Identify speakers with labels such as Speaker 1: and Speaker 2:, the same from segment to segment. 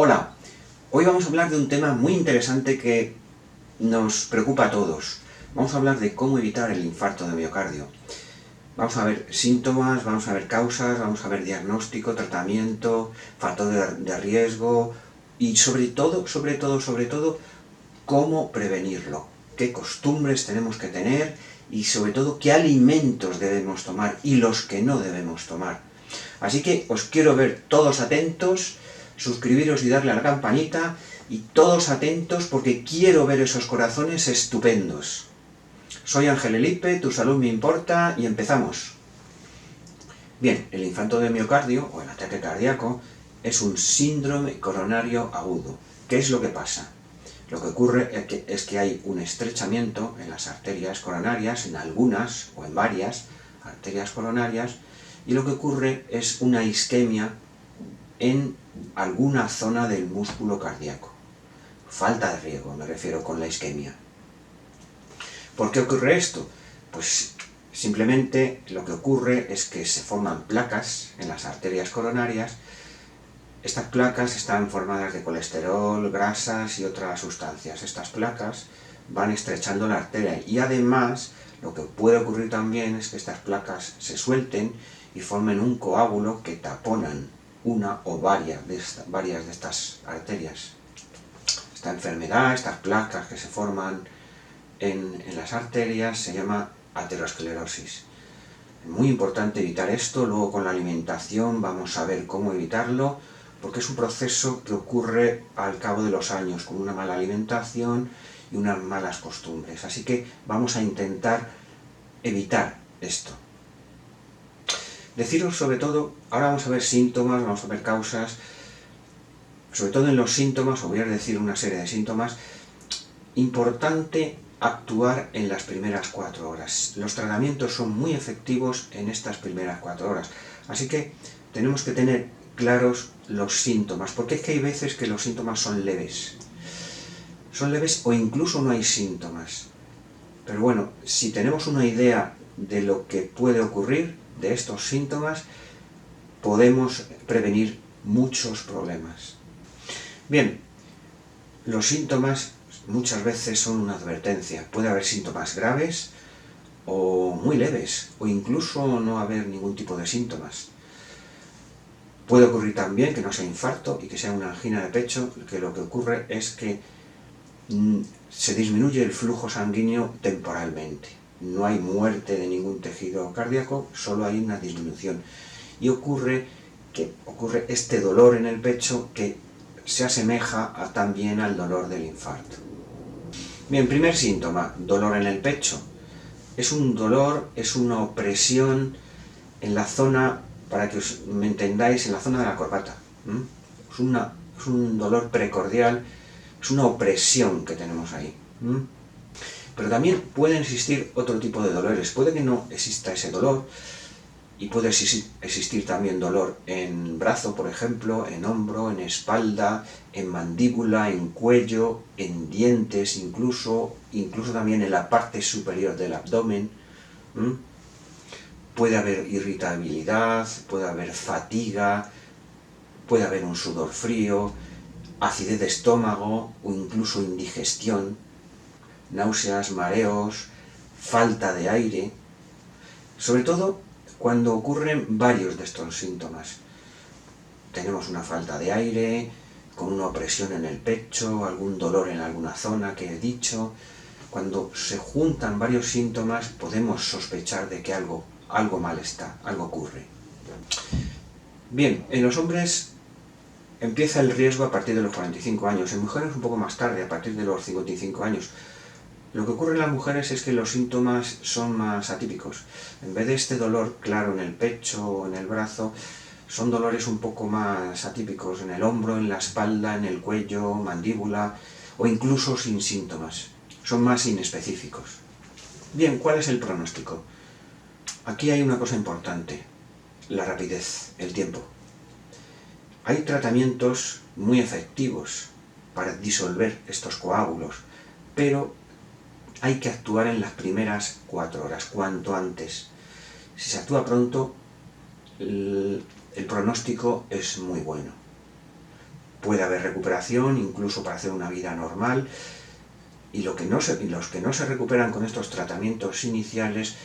Speaker 1: Hola, hoy vamos a hablar de un tema muy interesante que nos preocupa a todos. Vamos a hablar de cómo evitar el infarto de miocardio. Vamos a ver síntomas, vamos a ver causas, vamos a ver diagnóstico, tratamiento, factor de riesgo y sobre todo, cómo prevenirlo. Qué costumbres tenemos que tener y sobre todo qué alimentos debemos tomar y los que no debemos tomar. Así que os quiero ver todos atentos, suscribiros y darle a la campanita, y todos atentos porque quiero ver esos corazones estupendos. Soy Ángel Elipe, tu salud me importa, y empezamos. Bien, el infarto de miocardio, o el ataque cardíaco, es un síndrome coronario agudo. ¿Qué es lo que pasa? Lo que ocurre es que hay un estrechamiento en las arterias coronarias, en algunas o en varias arterias coronarias, y lo que ocurre es una isquemia en alguna zona del músculo cardíaco. Falta de riego, me refiero con la isquemia. ¿Por qué ocurre esto? Pues simplemente lo que ocurre es que se forman placas en las arterias coronarias. Estas placas están formadas de colesterol, grasas y otras sustancias. Estas placas van estrechando la arteria y además lo que puede ocurrir también es que estas placas se suelten y formen un coágulo que taponan una o varias de estas arterias. Esta enfermedad, estas placas que se forman en las arterias se llama aterosclerosis. Es muy importante evitar esto. Luego con la alimentación vamos a ver cómo evitarlo, porque es un proceso que ocurre al cabo de los años, con una mala alimentación y unas malas costumbres. Así que vamos a intentar evitar esto. Deciros sobre todo, ahora vamos a ver síntomas, vamos a ver causas. Sobre todo en los síntomas, os voy a decir una serie de síntomas. Importante actuar en las primeras 4 horas. Los tratamientos son muy efectivos en estas primeras 4 horas. Así que tenemos que tener claros los síntomas, porque es que hay veces que los síntomas son leves. Son leves o incluso no hay síntomas. Pero bueno, si tenemos una idea de lo que puede ocurrir, de estos síntomas, podemos prevenir muchos problemas. Bien, los síntomas muchas veces son una advertencia. Puede haber síntomas graves o muy leves, o incluso no haber ningún tipo de síntomas. Puede ocurrir también que no sea infarto y que sea una angina de pecho, que lo que ocurre es que se disminuye el flujo sanguíneo temporalmente. No hay muerte de ningún tejido cardíaco, solo hay una disminución. Y ocurre este dolor en el pecho que se asemeja también al dolor del infarto. Bien, primer síntoma, dolor en el pecho. Es un dolor, es una opresión en la zona, para que me entendáis, en la zona de la corbata. Es un dolor precordial, es una opresión que tenemos ahí. Pero también pueden existir otro tipo de dolores. Puede que no exista ese dolor, y puede existir también dolor en brazo, por ejemplo, en hombro, en espalda, en mandíbula, en cuello, en dientes, incluso también en la parte superior del abdomen. Puede haber irritabilidad, puede haber fatiga, puede haber un sudor frío, acidez de estómago o incluso indigestión, náuseas, mareos, falta de aire. Sobre todo cuando ocurren varios de estos síntomas. Tenemos una falta de aire, con una opresión en el pecho, algún dolor en alguna zona que he dicho. Cuando se juntan varios síntomas podemos sospechar de que algo mal está, algo ocurre. Bien, en los hombres empieza el riesgo a partir de los 45 años, en mujeres un poco más tarde, a partir de los 55 años. Lo que ocurre en las mujeres es que los síntomas son más atípicos. En vez de este dolor claro en el pecho o en el brazo, son dolores un poco más atípicos en el hombro, en la espalda, en el cuello, mandíbula, o incluso sin síntomas. Son más inespecíficos. Bien, ¿cuál es el pronóstico? Aquí hay una cosa importante, la rapidez, el tiempo. Hay tratamientos muy efectivos para disolver estos coágulos, pero hay que actuar en las primeras 4 horas, cuanto antes. Si se actúa pronto, el pronóstico es muy bueno. puede haber recuperación, incluso para hacer una vida normal, y los que no se recuperan con estos tratamientos iniciales,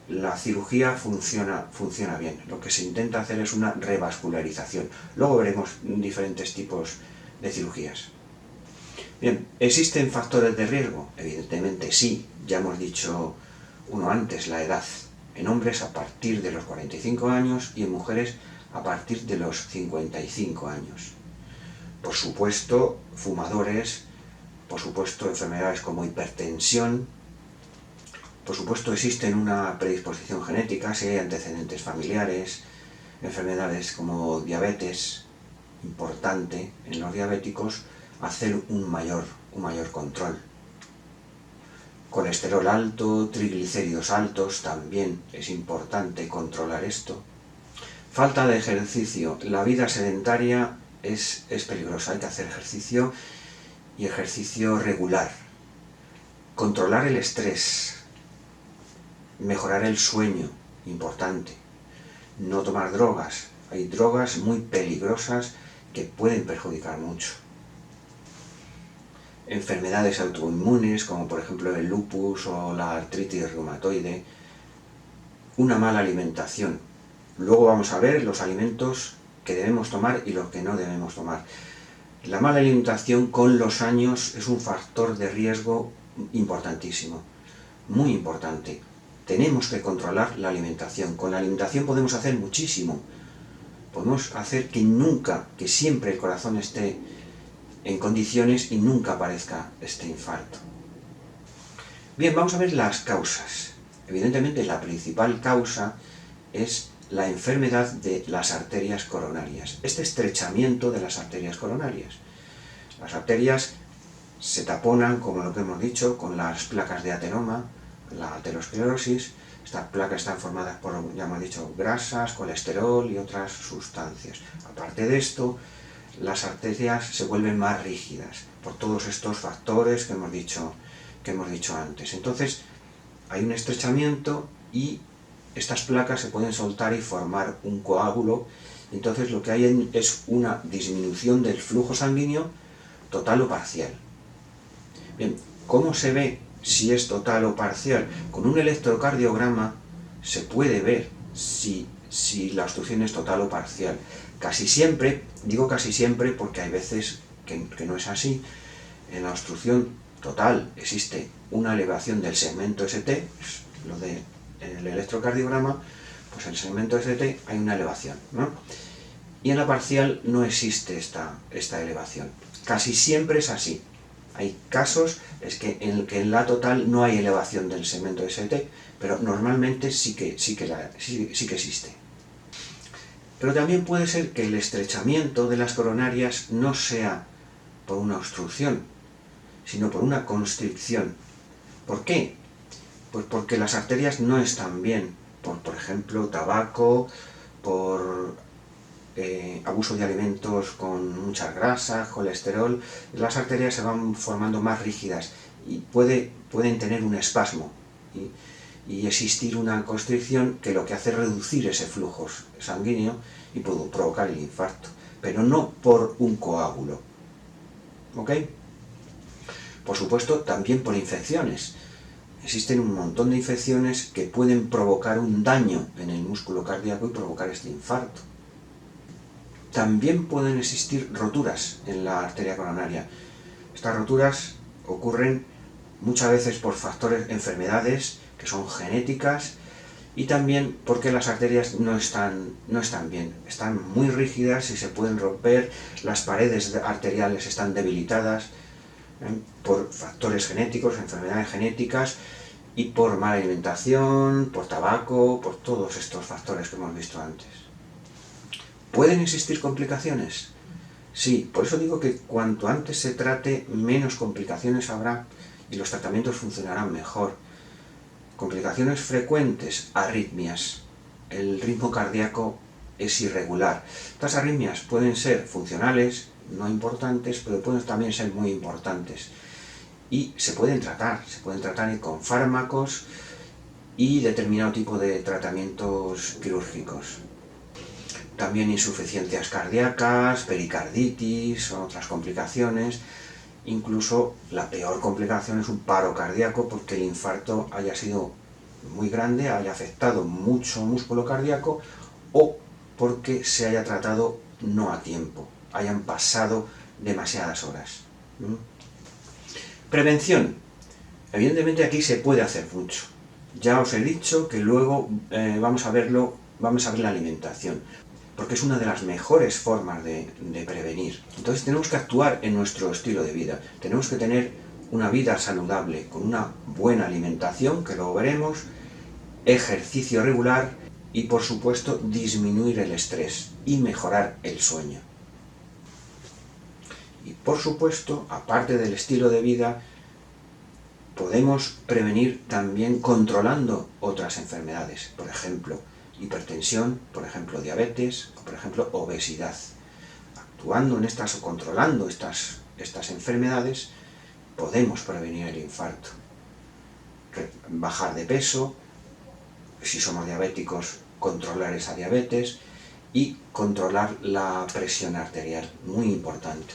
Speaker 1: la cirugía funciona bien. Lo que se intenta hacer es una revascularización. Luego veremos diferentes tipos de cirugías. Bien, ¿existen factores de riesgo? Evidentemente sí, ya hemos dicho uno antes, la edad. En hombres a partir de los 45 años y en mujeres a partir de los 55 años. Por supuesto, fumadores, por supuesto, enfermedades como hipertensión, por supuesto existen una predisposición genética, si hay antecedentes familiares, enfermedades como diabetes, importante en los diabéticos, hacer un mayor control. Colesterol alto, triglicéridos altos, también es importante controlar esto. Falta de ejercicio. La vida sedentaria es peligrosa, hay que hacer ejercicio y ejercicio regular. Controlar el estrés, mejorar el sueño, importante. No tomar drogas. Hay drogas muy peligrosas que pueden perjudicar mucho. Enfermedades autoinmunes, como por ejemplo el lupus o la artritis reumatoide. Una mala alimentación. Luego vamos a ver los alimentos que debemos tomar y los que no debemos tomar. La mala alimentación con los años es un factor de riesgo importantísimo, muy importante. Tenemos que controlar la alimentación. Con la alimentación podemos hacer muchísimo. Podemos hacer que siempre el corazón esté en condiciones y nunca aparezca este infarto. Bien, vamos a ver las causas. Evidentemente la principal causa es la enfermedad de las arterias coronarias, este estrechamiento de las arterias coronarias. Las arterias se taponan, como lo que hemos dicho, con las placas de ateroma, la aterosclerosis. Estas placas están formadas por, ya hemos dicho, grasas, colesterol y otras sustancias. Aparte de esto, las arterias se vuelven más rígidas por todos estos factores que hemos dicho antes. Entonces, hay un estrechamiento y estas placas se pueden soltar y formar un coágulo. Entonces lo que hay es una disminución del flujo sanguíneo total o parcial. Bien, ¿cómo se ve si es total o parcial? Con un electrocardiograma se puede ver si la obstrucción es total o parcial. Casi siempre, digo casi siempre porque hay veces que no es así. En la obstrucción total existe una elevación del segmento ST, lo de en el electrocardiograma, pues en el segmento ST hay una elevación, ¿no? Y en la parcial no existe esta elevación. Casi siempre es así. Hay casos en la total no hay elevación del segmento ST, pero normalmente sí que existe. Pero también puede ser que el estrechamiento de las coronarias no sea por una obstrucción, sino por una constricción. ¿Por qué? Pues porque las arterias no están bien, por ejemplo, tabaco, por abuso de alimentos con muchas grasas, colesterol. Las arterias se van formando más rígidas y pueden tener un espasmo y existir una constricción que lo que hace es reducir ese flujo sanguíneo y puede provocar el infarto, pero no por un coágulo. ¿Ok? Por supuesto, también por infecciones. Existen un montón de infecciones que pueden provocar un daño en el músculo cardíaco y provocar este infarto. También pueden existir roturas en la arteria coronaria. Estas roturas ocurren muchas veces por enfermedades que son genéticas y también porque las arterias no están bien. Están muy rígidas y se pueden romper, las paredes arteriales están debilitadas, por factores genéticos, enfermedades genéticas y por mala alimentación, por tabaco, por todos estos factores que hemos visto antes. ¿Pueden existir complicaciones? Sí, por eso digo que cuanto antes se trate, menos complicaciones habrá y los tratamientos funcionarán mejor. Complicaciones frecuentes, arritmias. El ritmo cardíaco es irregular. Estas arritmias pueden ser funcionales, no importantes, pero pueden también ser muy importantes. Y se pueden tratar con fármacos y determinado tipo de tratamientos quirúrgicos. también insuficiencias cardíacas, pericarditis, otras complicaciones. Incluso la peor complicación es un paro cardíaco, porque el infarto haya sido muy grande, haya afectado mucho músculo cardíaco, o porque se haya tratado no a tiempo, hayan pasado demasiadas horas. Prevención. Evidentemente aquí se puede hacer mucho. Ya os he dicho que luego vamos a ver la alimentación, porque es una de las mejores formas de prevenir. Entonces tenemos que actuar en nuestro estilo de vida, tenemos que tener una vida saludable, con una buena alimentación, que luego veremos, ejercicio regular y, por supuesto, disminuir el estrés y mejorar el sueño. Y, por supuesto, aparte del estilo de vida, podemos prevenir también controlando otras enfermedades, por ejemplo, hipertensión, por ejemplo, diabetes, o por ejemplo, obesidad. Actuando en estas o controlando estas enfermedades, podemos prevenir el infarto. Bajar de peso, si somos diabéticos, controlar esa diabetes y controlar la presión arterial, muy importante.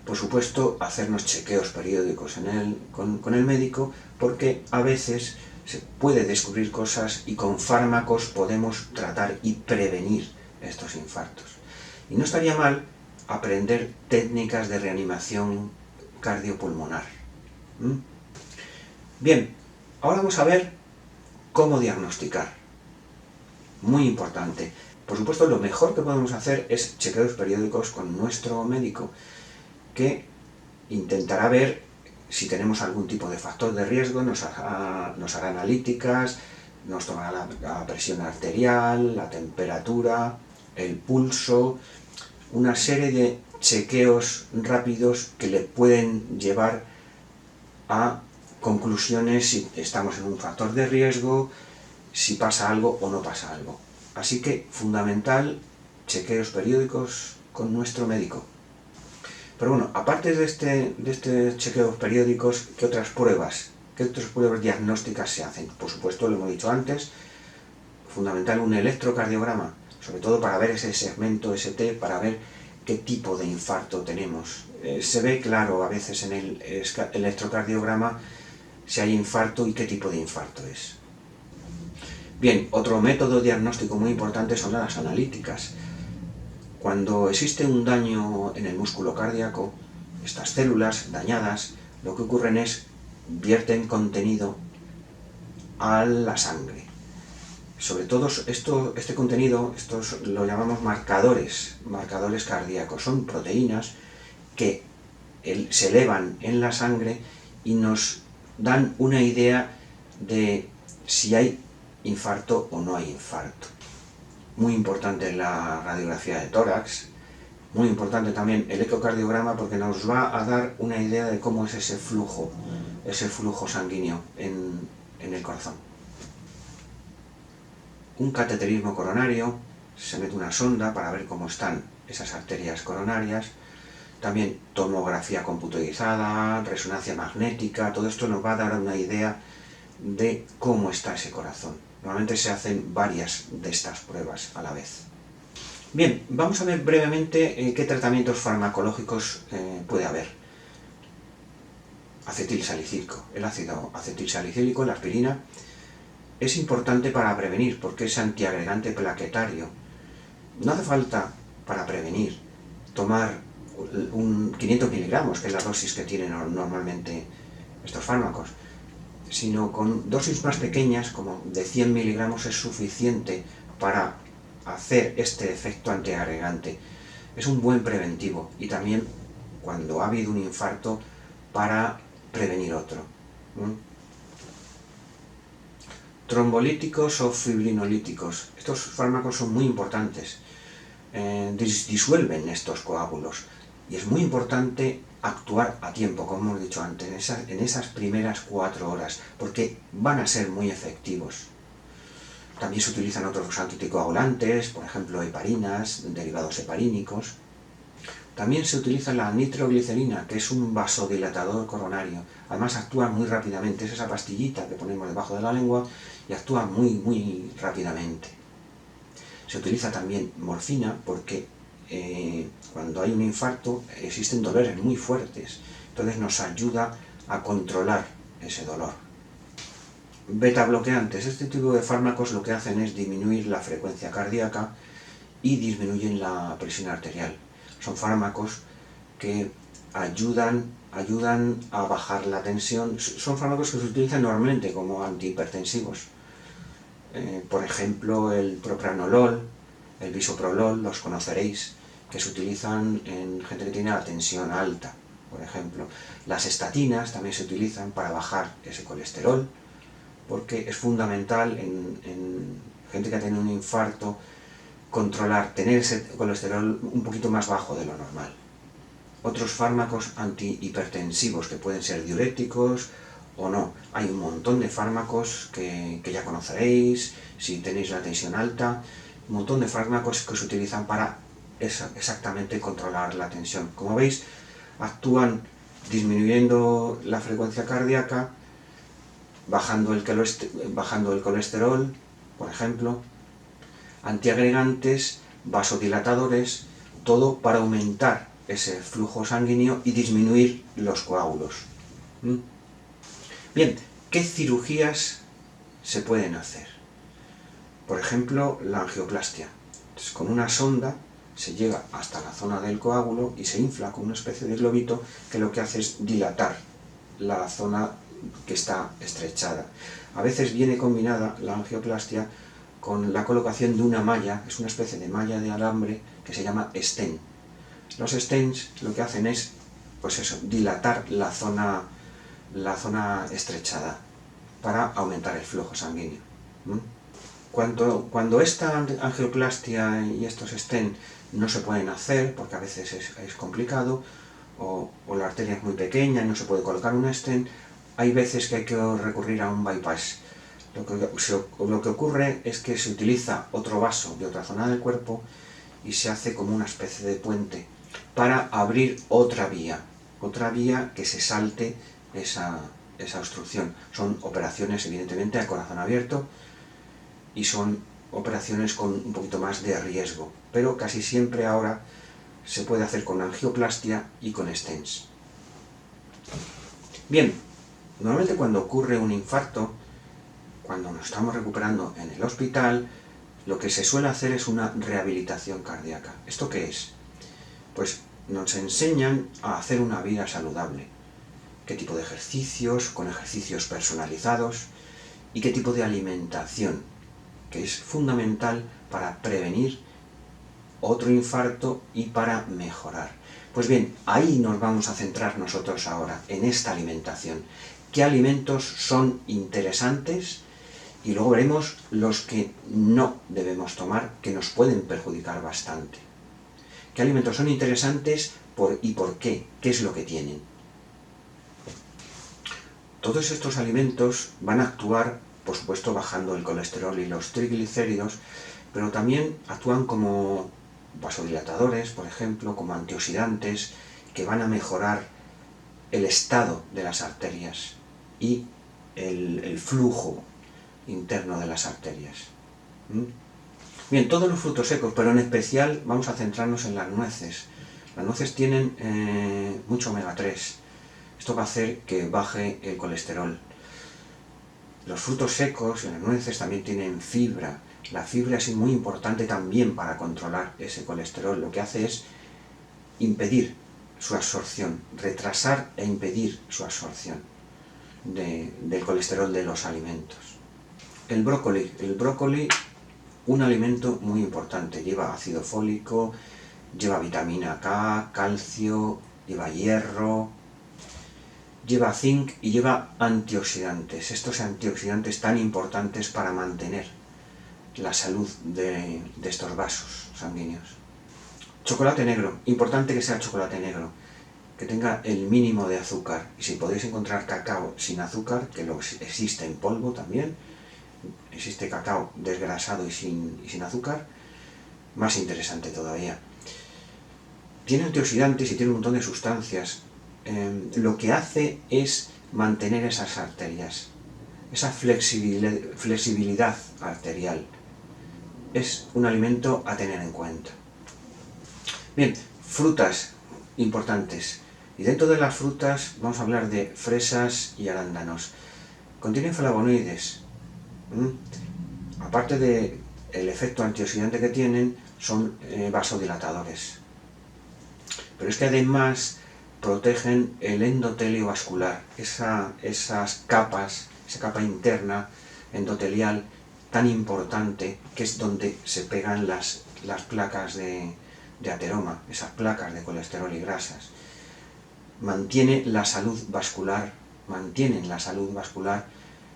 Speaker 1: Por supuesto, hacernos chequeos periódicos con el médico, porque a veces se puede descubrir cosas y con fármacos podemos tratar y prevenir estos infartos. Y no estaría mal aprender técnicas de reanimación cardiopulmonar. Bien, ahora vamos a ver cómo diagnosticar. Muy importante. Por supuesto, lo mejor que podemos hacer es chequeos periódicos con nuestro médico, que intentará ver si tenemos algún tipo de factor de riesgo, nos hará analíticas, nos tomará la presión arterial, la temperatura, el pulso, una serie de chequeos rápidos que le pueden llevar a conclusiones si estamos en un factor de riesgo, si pasa algo o no pasa algo. Así que, fundamental, chequeos periódicos con nuestro médico. Pero bueno, aparte de este chequeos periódicos, ¿qué otras pruebas diagnósticas se hacen? Por supuesto, lo hemos dicho antes, fundamental un electrocardiograma, sobre todo para ver ese segmento ST, para ver qué tipo de infarto tenemos. Se ve claro a veces en el electrocardiograma si hay infarto y qué tipo de infarto es. Bien, otro método diagnóstico muy importante son las analíticas. Cuando existe un daño en el músculo cardíaco, estas células dañadas, lo que ocurren es vierten contenido a la sangre. Sobre todo este contenido, estos lo llamamos marcadores cardíacos. Son proteínas que se elevan en la sangre y nos dan una idea de si hay infarto o no hay infarto. Muy importante la radiografía de tórax, muy importante también el ecocardiograma, porque nos va a dar una idea de cómo es ese flujo sanguíneo en el corazón. Un cateterismo coronario, se mete una sonda para ver cómo están esas arterias coronarias. También tomografía computerizada, resonancia magnética, todo esto nos va a dar una idea de cómo está ese corazón. Normalmente se hacen varias de estas pruebas a la vez. Bien, vamos a ver brevemente qué tratamientos farmacológicos puede haber. Acetilsalicílico. El ácido acetilsalicílico, la aspirina, es importante para prevenir porque es antiagregante plaquetario. No hace falta, para prevenir, tomar 500 miligramos, que es la dosis que tienen normalmente estos fármacos, sino con dosis más pequeñas, como de 100 miligramos, es suficiente para hacer este efecto antiagregante. Es un buen preventivo y también, cuando ha habido un infarto, para prevenir otro. Trombolíticos o fibrinolíticos. Estos fármacos son muy importantes. Disuelven estos coágulos y es muy importante actuar a tiempo, como hemos dicho antes, en esas primeras 4 horas, porque van a ser muy efectivos. También se utilizan otros anticoagulantes, por ejemplo heparinas, derivados heparínicos. También se utiliza la nitroglicerina, que es un vasodilatador coronario. Además actúa muy rápidamente, es esa pastillita que ponemos debajo de la lengua y actúa muy rápidamente. Se utiliza también morfina porque cuando hay un infarto existen dolores muy fuertes, entonces nos ayuda a controlar ese dolor. Beta bloqueantes. Este tipo de fármacos lo que hacen es disminuir la frecuencia cardíaca y disminuyen la presión arterial. Son fármacos que ayudan a bajar la tensión. Son fármacos que se utilizan normalmente como antihipertensivos. Por ejemplo, el propranolol, el bisoprolol, los conoceréis, que se utilizan en gente que tiene la tensión alta, por ejemplo. Las estatinas también se utilizan para bajar ese colesterol, porque es fundamental en gente que tiene un infarto controlar, tener ese colesterol un poquito más bajo de lo normal. Otros fármacos antihipertensivos que pueden ser diuréticos o no. Hay un montón de fármacos que ya conoceréis, si tenéis la tensión alta, un montón de fármacos que se utilizan para exactamente controlar la tensión. Como veis, actúan disminuyendo la frecuencia cardíaca, bajando el colesterol, por ejemplo, antiagregantes, vasodilatadores, todo para aumentar ese flujo sanguíneo y disminuir los coágulos. Bien, ¿qué cirugías se pueden hacer? Por ejemplo, la angioplastia. Entonces, con una sonda se llega hasta la zona del coágulo y se infla con una especie de globito que lo que hace es dilatar la zona que está estrechada. A veces viene combinada la angioplastia con la colocación de una malla, es una especie de malla de alambre que se llama stent. Los stents lo que hacen es, pues eso, dilatar la zona estrechada para aumentar el flujo sanguíneo. Cuando esta angioplastia y estos stents no se pueden hacer, porque a veces es complicado, o la arteria es muy pequeña y no se puede colocar un stent, hay veces que hay que recurrir a un bypass. Lo que ocurre es que se utiliza otro vaso de otra zona del cuerpo y se hace como una especie de puente para abrir otra vía que se salte esa obstrucción. Son operaciones evidentemente a corazón abierto y son operaciones con un poquito más de riesgo, pero casi siempre ahora se puede hacer con angioplastia y con stents. Bien, normalmente cuando ocurre un infarto, cuando nos estamos recuperando en el hospital, lo que se suele hacer es una rehabilitación cardíaca. ¿Esto qué es? Pues nos enseñan a hacer una vida saludable. ¿Qué tipo de ejercicios? Con ejercicios personalizados. ¿Y qué tipo de alimentación? Que es fundamental para prevenir otro infarto y para mejorar. Pues bien, ahí nos vamos a centrar nosotros ahora, en esta alimentación. ¿Qué alimentos son interesantes? Y luego veremos los que no debemos tomar, que nos pueden perjudicar bastante. ¿Qué alimentos son interesantes y por qué? ¿Qué es lo que tienen? Todos estos alimentos van a actuar, por supuesto, bajando el colesterol y los triglicéridos, pero también actúan como vasodilatadores, por ejemplo, como antioxidantes, que van a mejorar el estado de las arterias y el flujo interno de las arterias. Bien, todos los frutos secos, pero en especial vamos a centrarnos en las nueces. Las nueces tienen mucho omega 3. Esto va a hacer que baje el colesterol. Los frutos secos y las nueces también tienen fibra. La fibra es muy importante también para controlar ese colesterol. Lo que hace es impedir su absorción, retrasar e impedir su absorción del colesterol de los alimentos. El brócoli, un alimento muy importante, lleva ácido fólico, lleva vitamina K, calcio, lleva hierro, lleva zinc y lleva antioxidantes. Estos antioxidantes tan importantes para mantener la salud de estos vasos sanguíneos. Chocolate negro, importante que sea chocolate negro, que tenga el mínimo de azúcar. Y si podéis encontrar cacao sin azúcar, que existe en polvo también, existe cacao desgrasado y sin azúcar, más interesante todavía. Tiene antioxidantes y tiene un montón de sustancias. Lo que hace es mantener esas arterias, esa flexibilidad arterial. es un alimento a tener en cuenta. Bien, frutas importantes. Y dentro de las frutas vamos a hablar de fresas y arándanos. Contienen flavonoides. Aparte del efecto antioxidante que tienen, son vasodilatadores. Pero es que además protegen el endotelio vascular, esas capas, esa capa interna endotelial tan importante, que es donde se pegan las placas de ateroma, esas placas de colesterol y grasas. Mantienen la salud vascular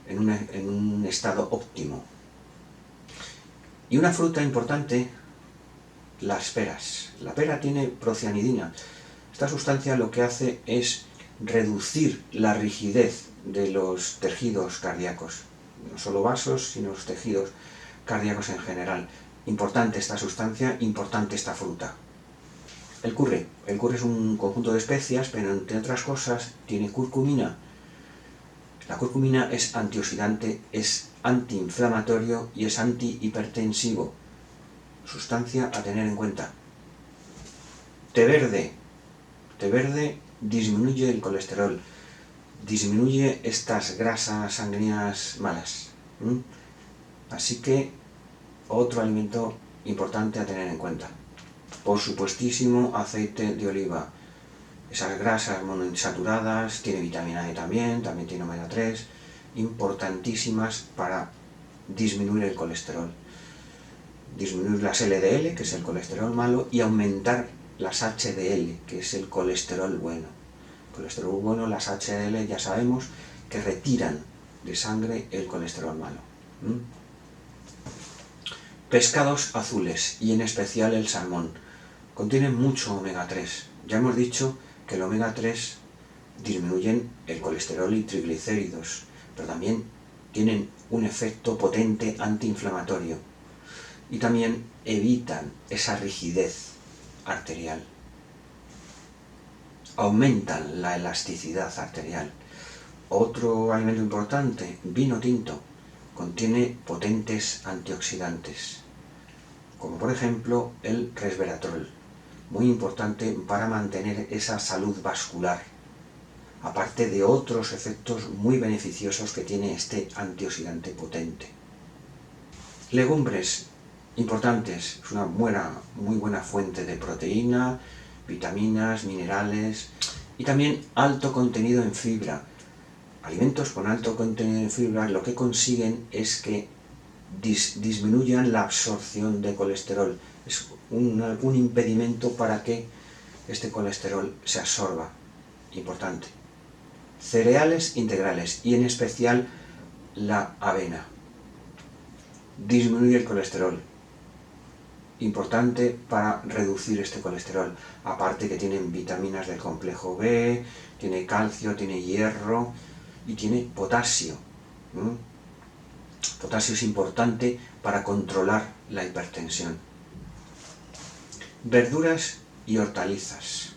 Speaker 1: en un estado óptimo. Y una fruta importante, las peras. La pera tiene procianidina. Esta sustancia lo que hace es reducir la rigidez de los tejidos cardíacos, no solo vasos, sino los tejidos cardíacos en general. Importante esta sustancia, importante esta fruta. El curry es un conjunto de especias, pero entre otras cosas tiene curcumina. La curcumina es antioxidante, es antiinflamatorio y es antihipertensivo. Sustancia a tener en cuenta. Té verde disminuye el colesterol, disminuye estas grasas sanguíneas malas. Así que otro alimento importante a tener en cuenta. Por supuestísimo, aceite de oliva. Esas grasas monoinsaturadas, tiene vitamina E también tiene omega 3, importantísimas para disminuir el colesterol. Disminuir las LDL, que es el colesterol malo, y aumentar las HDL, que es el colesterol bueno. Colesterol bueno, las HDL ya sabemos que retiran de sangre el colesterol malo. Pescados azules, y en especial el salmón, contienen mucho omega 3. Ya hemos dicho que el omega 3 disminuyen el colesterol y triglicéridos, pero también tienen un efecto potente antiinflamatorio y también evitan esa rigidez arterial, aumentan la elasticidad arterial. Otro alimento importante, vino tinto, contiene potentes antioxidantes, como por ejemplo el resveratrol, muy importante para mantener esa salud vascular, aparte de otros efectos muy beneficiosos que tiene este antioxidante potente. Legumbres importantes, es una muy buena fuente de proteína, vitaminas, minerales y también alto contenido en fibra. Alimentos con alto contenido en fibra lo que consiguen es que disminuyan la absorción de colesterol. Es un impedimento para que este colesterol se absorba. Importante. Cereales integrales y en especial la avena. Disminuye el colesterol. Importante para reducir este colesterol. Aparte que tienen vitaminas del complejo B, tiene calcio, tiene hierro y tiene potasio. Potasio es importante para controlar la hipertensión. Verduras y hortalizas.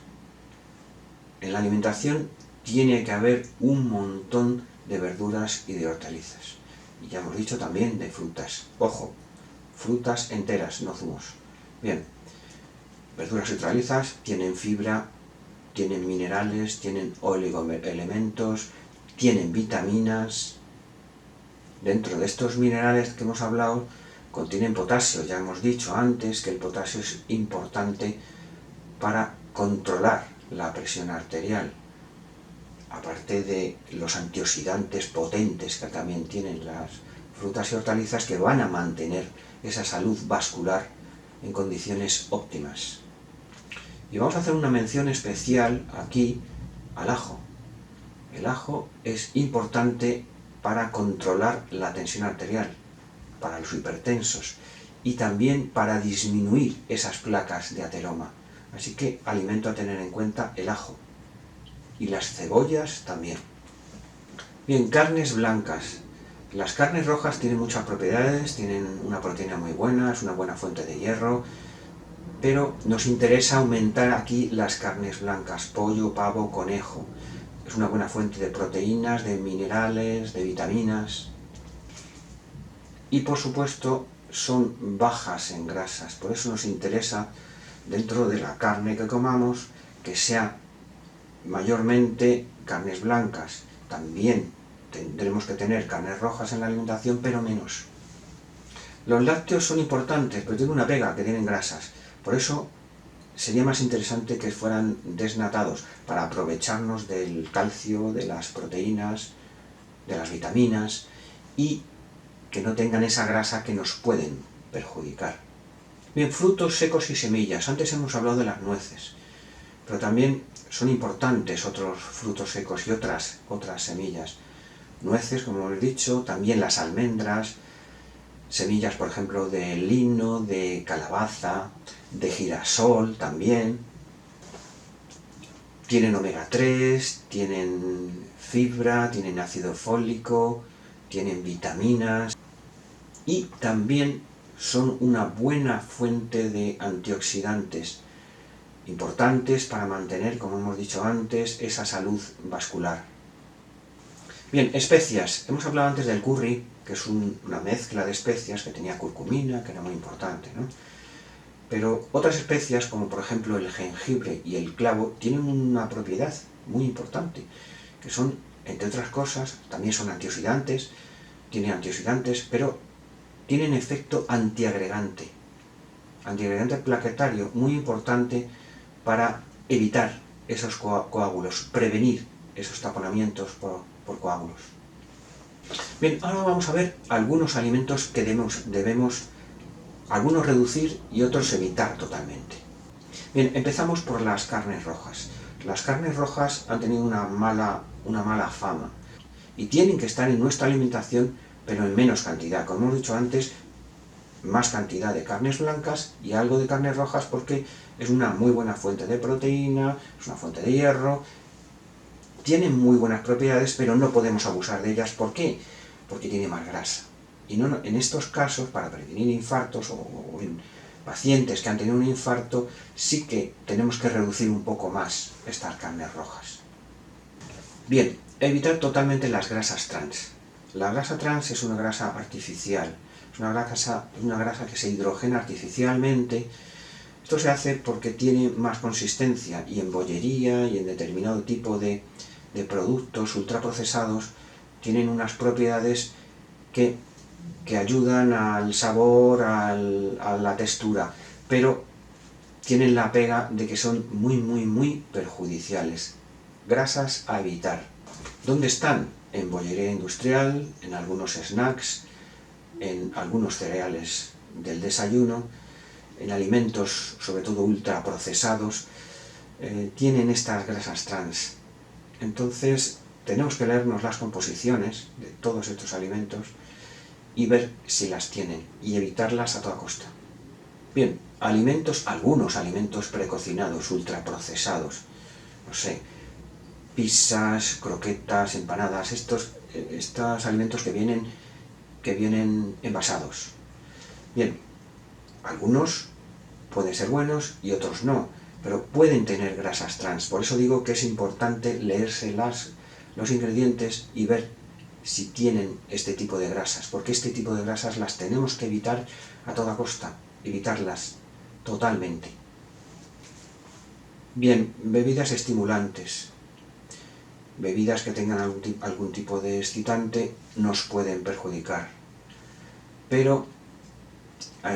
Speaker 1: En la alimentación tiene que haber un montón de verduras y de hortalizas. Y ya hemos dicho también de frutas. Ojo, frutas enteras, no zumos. Bien, verduras y hortalizas tienen fibra, tienen minerales, tienen oligoelementos, tienen vitaminas. Dentro de estos minerales que hemos hablado, contienen potasio. Ya hemos dicho antes que el potasio es importante para controlar la presión arterial. Aparte de los antioxidantes potentes que también tienen las frutas y hortalizas, que van a mantener esa salud vascular en condiciones óptimas. Y vamos a hacer una mención especial aquí al ajo. El ajo es importante para controlar la tensión arterial, para los hipertensos y también para disminuir esas placas de ateroma. Así que alimento a tener en cuenta el ajo. Y las cebollas también. Bien, carnes blancas. Las carnes rojas tienen muchas propiedades, tienen una proteína muy buena, es una buena fuente de hierro, pero nos interesa aumentar aquí las carnes blancas, pollo, pavo, conejo. Es una buena fuente de proteínas, de minerales, de vitaminas. Y por supuesto, son bajas en grasas, por eso nos interesa dentro de la carne que comamos que sea mayormente carnes blancas. También tendremos que tener carnes rojas en la alimentación, pero menos. Los lácteos son importantes, pero tienen una pega, que tienen grasas. Por eso sería más interesante que fueran desnatados, para aprovecharnos del calcio, de las proteínas, de las vitaminas, y que no tengan esa grasa que nos pueden perjudicar. Bien, frutos secos y semillas. Antes hemos hablado de las nueces, pero también son importantes otros frutos secos y otras semillas. Nueces, como hemos dicho, también las almendras, semillas, por ejemplo, de lino, de calabaza, de girasol también. Tienen omega 3, tienen fibra, tienen ácido fólico, tienen vitaminas y también son una buena fuente de antioxidantes importantes para mantener, como hemos dicho antes, esa salud vascular. Bien, especias. Hemos hablado antes del curry, que es una mezcla de especias que tenía curcumina, que era muy importante, ¿no? Pero otras especias, como por ejemplo el jengibre y el clavo, tienen una propiedad muy importante, que son, entre otras cosas, también son antioxidantes, tienen antioxidantes, pero tienen efecto antiagregante plaquetario muy importante para evitar esos coágulos, prevenir esos taponamientos por coágulos. Bien, ahora vamos a ver algunos alimentos que debemos algunos reducir y otros evitar totalmente. Bien, empezamos por las carnes rojas. Las carnes rojas han tenido una mala fama y tienen que estar en nuestra alimentación, pero en menos cantidad. Como hemos dicho antes, más cantidad de carnes blancas y algo de carnes rojas, porque es una muy buena fuente de proteína, es una fuente de hierro, tienen muy buenas propiedades, pero no podemos abusar de ellas. ¿Por qué? Porque tiene más grasa. Y no, en estos casos, para prevenir infartos o en pacientes que han tenido un infarto, sí que tenemos que reducir un poco más estas carnes rojas. Bien, evitar totalmente las grasas trans. La grasa trans es una grasa artificial, es una grasa que se hidrogena artificialmente. Esto se hace porque tiene más consistencia y en bollería y en determinado tipo de productos ultraprocesados tienen unas propiedades que ayudan al sabor, a la textura, pero tienen la pega de que son muy perjudiciales. Grasas a evitar. ¿Dónde están? En bollería industrial, en algunos snacks, en algunos cereales del desayuno, en alimentos sobre todo ultraprocesados, tienen estas grasas trans. Entonces tenemos que leernos las composiciones de todos estos alimentos y ver si las tienen y evitarlas a toda costa. Bien, algunos alimentos precocinados, ultraprocesados, no sé, pizzas, croquetas, empanadas, estos alimentos que vienen envasados. Bien, algunos pueden ser buenos y otros no, pero pueden tener grasas trans. Por eso digo que es importante leerse los ingredientes y ver si tienen este tipo de grasas, porque este tipo de grasas las tenemos que evitar a toda costa, evitarlas totalmente. Bien, bebidas estimulantes. Bebidas que tengan algún tipo de excitante nos pueden perjudicar, pero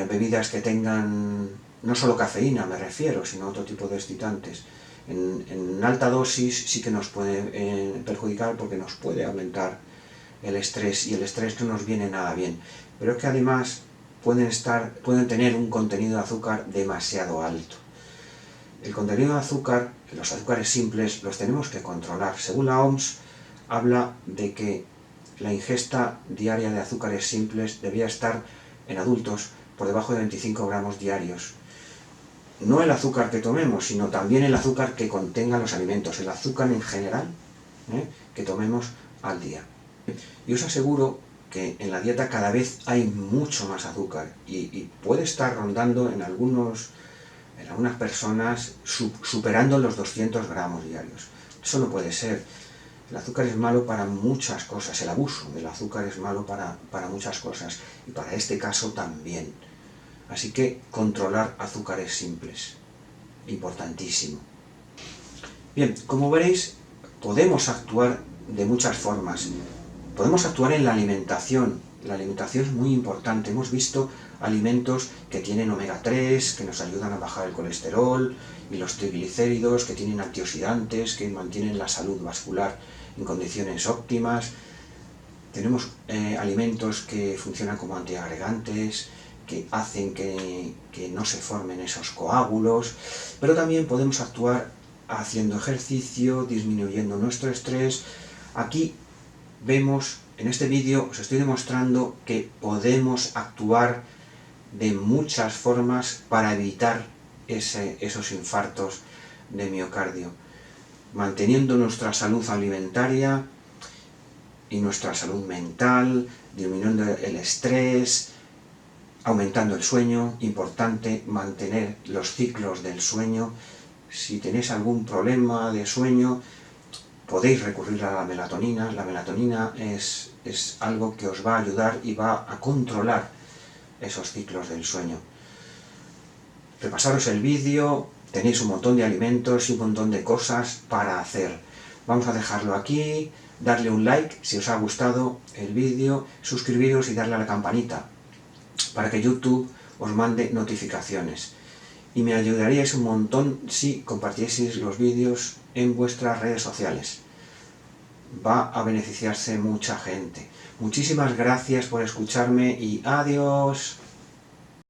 Speaker 1: bebidas que tengan no solo cafeína, me refiero, sino otro tipo de excitantes, en alta dosis sí que nos puede perjudicar, porque nos puede aumentar el estrés, y el estrés no nos viene nada bien. Pero es que además pueden tener un contenido de azúcar demasiado alto. El contenido de azúcar, los azúcares simples, los tenemos que controlar. Según la OMS, habla de que la ingesta diaria de azúcares simples debía estar en adultos por debajo de 25 gramos diarios. No el azúcar que tomemos, sino también el azúcar que contengan los alimentos, el azúcar en general, que tomemos al día. Y os aseguro que en la dieta cada vez hay mucho más azúcar y puede estar rondando en algunas personas superando los 200 gramos diarios. Eso no puede ser. El azúcar es malo para muchas cosas, el abuso del azúcar es malo para muchas cosas, y para este caso también. Así que controlar azúcares simples, importantísimo. Bien, como veréis, podemos actuar de muchas formas. Podemos actuar en la alimentación. La alimentación es muy importante. Hemos visto alimentos que tienen omega 3, que nos ayudan a bajar el colesterol, y los triglicéridos, que tienen antioxidantes, que mantienen la salud vascular en condiciones óptimas. Tenemos alimentos que funcionan como antiagregantes, que hacen que no se formen esos coágulos, pero también podemos actuar haciendo ejercicio, disminuyendo nuestro estrés. Aquí vemos, en este vídeo os estoy demostrando que podemos actuar de muchas formas para evitar esos infartos de miocardio, manteniendo nuestra salud alimentaria y nuestra salud mental, disminuyendo el estrés, aumentando el sueño. Importante mantener los ciclos del sueño. Si tenéis algún problema de sueño, podéis recurrir a la melatonina. La melatonina es algo que os va a ayudar y va a controlar esos ciclos del sueño. Repasaros el vídeo, tenéis un montón de alimentos y un montón de cosas para hacer. Vamos a dejarlo aquí, darle un like si os ha gustado el vídeo, suscribiros y darle a la campanita para que YouTube os mande notificaciones. Y me ayudaríais un montón si compartieseis los vídeos en vuestras redes sociales. Va a beneficiarse mucha gente. Muchísimas gracias por escucharme y adiós.